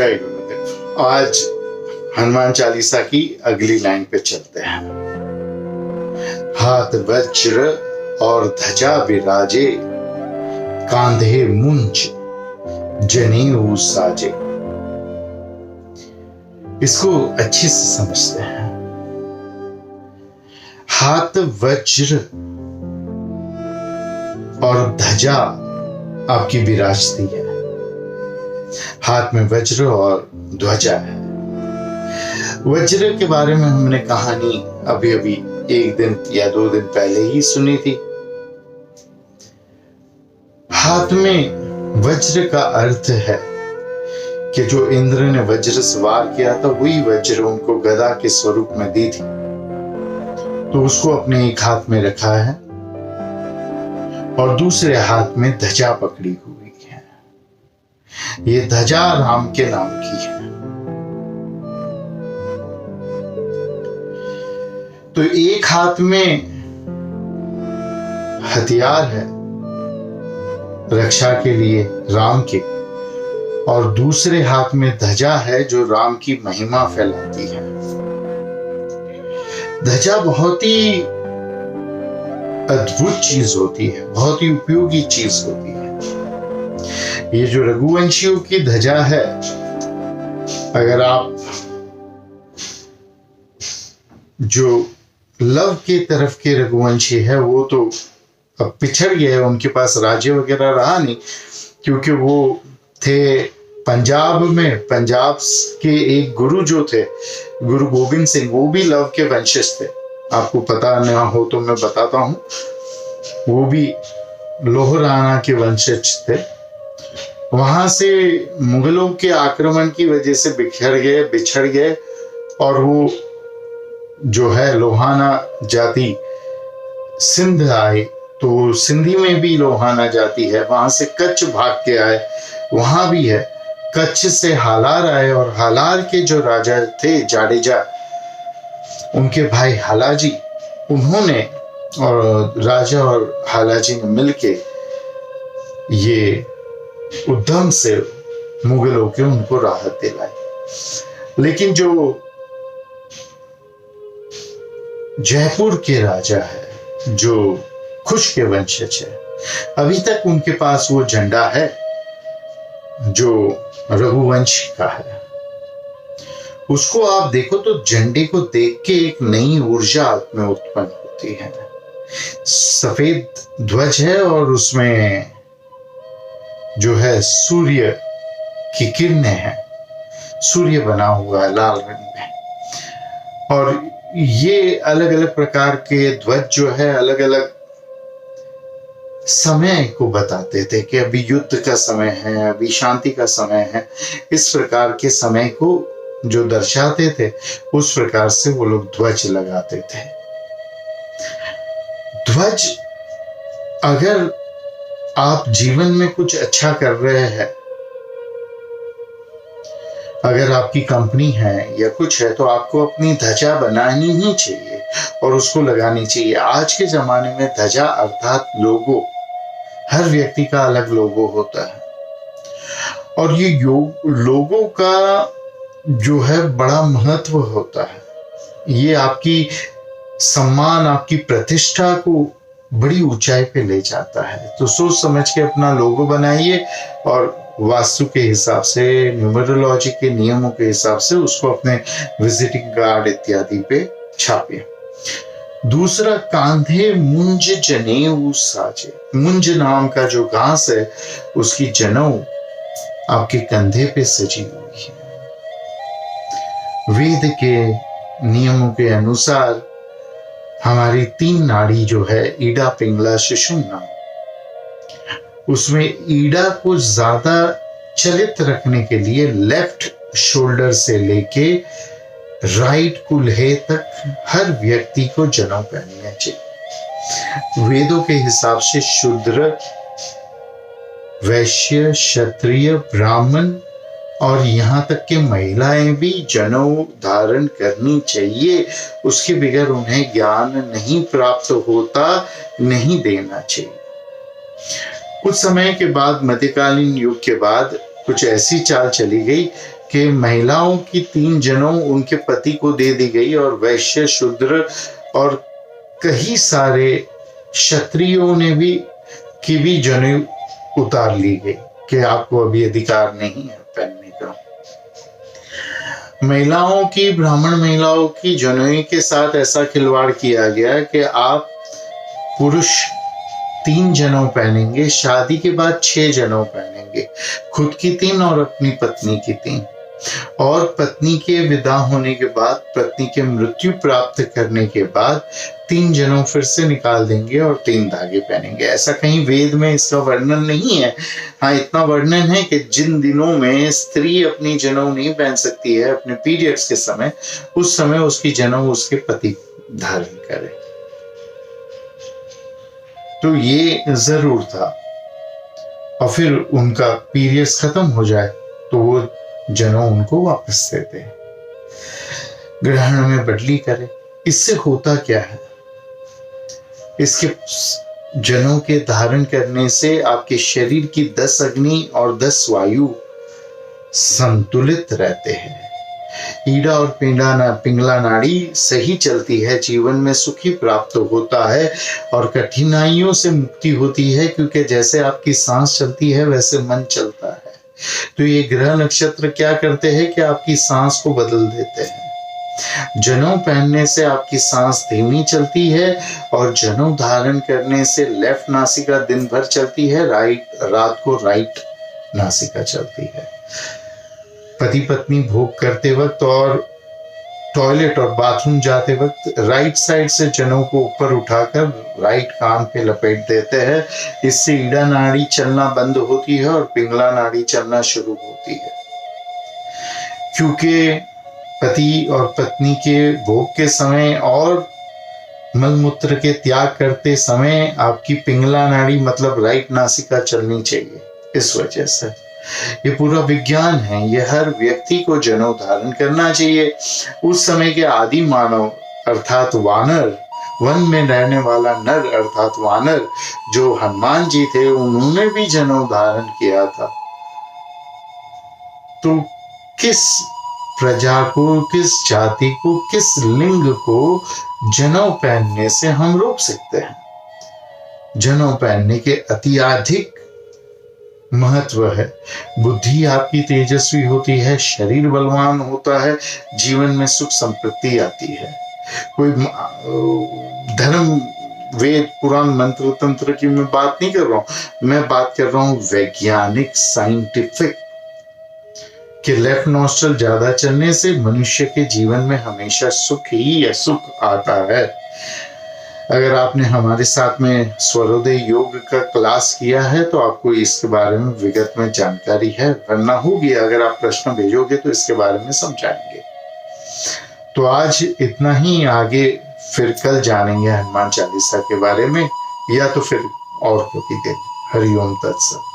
जय गुरुदेव। आज हनुमान चालीसा की अगली लाइन पे चलते हैं। हाथ वज्र और ध्वजा विराजे, कांधे मुंज जनेऊ साजे। इसको अच्छे से समझते हैं। हाथ वज्र और ध्वजा आपकी विराजती है। हाथ में वज्र और ध्वजा है। वज्र के बारे में हमने कहानी अभी अभी 1 दिन या 2 दिन पहले ही सुनी थी। हाथ में वज्र का अर्थ है कि जो इंद्र ने वज्र सवार किया था वही वज्र उनको गदा के स्वरूप में दी थी, तो उसको अपने एक हाथ में रखा है और दूसरे हाथ में ध्वजा पकड़ी हुई है। ये ध्वजा राम के नाम की है। तो एक हाथ में हथियार है रक्षा के लिए राम के, और दूसरे हाथ में ध्वजा है जो राम की महिमा फैलाती है। ध्वजा बहुत ही अद्भुत चीज होती है, बहुत ही उपयोगी चीज होती है। ये जो रघुवंशियों की ध्वजा है, अगर आप जो लव की तरफ के रघुवंशी है वो तो अब पिछड़ गए, उनके पास राज्य वगैरह रहा नहीं, क्योंकि वो थे पंजाब में। पंजाब के एक गुरु जो थे गुरु गोविंद सिंह, वो भी लव के वंशज थे। आपको पता न हो तो मैं बताता हूं, वो भी लोहराना के वंशज थे। वहां से मुगलों के आक्रमण की वजह से बिछड़ गए और वो जो है लोहाना जाति सिंध आए, तो सिंधी में भी लोहाना जाति है। वहां से कच्छ भाग के आए, वहां भी है। कच्छ से हालार आए और हालार के जो राजा थे जाडेजा, उनके भाई हालाजी, उन्होंने और राजा और हालाजी ने मिलके ये उद्यम से मुगलों के उनको राहत दिलाई। लेकिन जो जयपुर के राजा है, जो खुश के वंशज है, अभी तक उनके पास वो झंडा है जो रघुवंश का है। उसको आप देखो तो झंडे को देख के एक नई ऊर्जा में उत्पन्न होती है। सफेद ध्वज है और उसमें जो है सूर्य की किरणें हैं, सूर्य बना हुआ है लाल रंग में। और ये अलग अलग प्रकार के ध्वज जो है अलग अलग समय को बताते थे कि अभी युद्ध का समय है, अभी शांति का समय है। इस प्रकार के समय को जो दर्शाते थे, उस प्रकार से वो लोग ध्वज लगाते थे। ध्वज, अगर आप जीवन में कुछ अच्छा कर रहे हैं, अगर आपकी कंपनी है या कुछ है, तो आपको अपनी ध्वजा बनानी ही चाहिए और उसको लगानी चाहिए। आज के जमाने में ध्वजा अर्थात लोगो, हर व्यक्ति का अलग लोगो होता है, और ये लोगों का जो है बड़ा महत्व होता है। ये आपकी सम्मान, आपकी प्रतिष्ठा को बड़ी ऊंचाई पे ले जाता है। तो सोच समझ के अपना लोगो बनाइए और वास्तु के हिसाब से, न्यूमरोलॉजी के नियमों के हिसाब से उसको अपने विजिटिंग कार्ड इत्यादि पे छापिए। दूसरा, कांधे मुंज जनेऊ साजे। मुंज नाम का जो घास है, उसकी जनेऊ आपके कंधे पे सजी हुई है। वेद के नियमों के अनुसार हमारी 3 नाड़ी जो है, ईडा, पिंगला, सुषुम्ना, उसमें ईडा को ज्यादा चलित रखने के लिए लेफ्ट शोल्डर से लेके राइट कुल्हे तक हर व्यक्ति को जनेऊ पहनना चाहिए। वेदों के हिसाब से शूद्र, वैश्य, क्षत्रिय, ब्राह्मण और यहाँ तक कि महिलाएं भी जनेऊ धारण करनी चाहिए। उसके बगैर उन्हें ज्ञान नहीं प्राप्त होता, नहीं देना चाहिए। कुछ समय के बाद, मध्यकालीन युग के बाद, कुछ ऐसी चाल चली गई कि महिलाओं की 3 जनेऊ उनके पति को दे दी गई और वैश्य, शूद्र और कई सारे क्षत्रियों ने भी की भी जनेऊ उतार ली गई कि आपको अभी अधिकार नहीं है पहनने का। महिलाओं की, ब्राह्मण महिलाओं की जनेऊ के साथ ऐसा खिलवाड़ किया गया कि आप पुरुष 3 जनेऊ पहनेंगे, शादी के बाद 6 जनेऊ पहनेंगे, खुद की 3 और अपनी पत्नी की 3, और पत्नी के विदा होने के बाद, पत्नी के मृत्यु प्राप्त करने के बाद 3 जनेऊ फिर से निकाल देंगे और 3 धागे पहनेंगे। ऐसा कहीं वेद में इसका वर्णन नहीं है। हाँ, इतना वर्णन है कि जिन दिनों में स्त्री अपनी जनेऊ नहीं पहन सकती है अपने पीरियड्स के समय, उस समय उसकी जनेऊ उसके पति धारण करे। तो ये जरूर था। और फिर उनका पीरियड्स खत्म हो जाए तो वो जनेऊ उनको वापस देते हैं, ग्रहण में बदली करे। इससे होता क्या है? इसके जनेऊ के धारण करने से आपके शरीर की 10 अग्नि और 10 वायु संतुलित रहते हैं। ईड़ा और पिंगला नाड़ी सही चलती है, जीवन में सुखी प्राप्त होता है और कठिनाइयों से मुक्ति होती है, क्योंकि जैसे आपकी सांस चलती है वैसे मन चलता है। तो ये ग्रह नक्षत्र क्या करते हैं कि आपकी सांस को बदल देते हैं। जनेऊ पहनने से आपकी सांस धीमी चलती है और जनेऊ धारण करने से लेफ्ट नासिका दिन भर चलती है, रात को राइट नासिका चलती है। पति पत्नी भोग करते वक्त और टॉयलेट और बाथरूम जाते वक्त राइट साइड से जनेऊ को ऊपर उठाकर राइट कान पे लपेट देते हैं। इससे ईड़ा नाड़ी चलना बंद होती है और पिंगला नाड़ी चलना शुरू होती है। क्योंकि पति और पत्नी के भोग के समय और मलमूत्र के त्याग करते समय आपकी पिंगला नाड़ी मतलब राइट नासिका चलनी चाहिए। इस वजह से ये पूरा विज्ञान है। ये हर व्यक्ति को जनेऊ धारण करना चाहिए। उस समय के आदि मानव अर्थात वानर, वन में रहने वाला नर अर्थात वानर, जो हनुमान जी थे, उन्होंने भी जनेऊ धारण किया था। तो किस प्रजा को, किस जाति को, किस लिंग को जनेऊ पहनने से हम रोक सकते हैं? जनेऊ पहनने के अत्यधिक महत्व है। बुद्धि आपकी तेजस्वी होती है, शरीर बलवान होता है, जीवन में सुख संपत्ति आती है। कोई धर्म, वेद, पुराण, मंत्र तंत्र की मैं बात नहीं कर रहा हूं। मैं बात कर रहा हूं वैज्ञानिक, साइंटिफिक, कि लेफ्ट नॉस्ट्रल ज्यादा चलने से मनुष्य के जीवन में हमेशा सुख ही असुख आता है। अगर आपने हमारे साथ में स्वरोदय योग का क्लास किया है तो आपको इसके बारे में विगत में जानकारी है, वरना होगी। अगर आप प्रश्न भेजोगे तो इसके बारे में समझाएंगे। तो आज इतना ही, आगे फिर कल जानेंगे हनुमान चालीसा के बारे में, या तो फिर और कभी दिन। हरिओम तत्सत।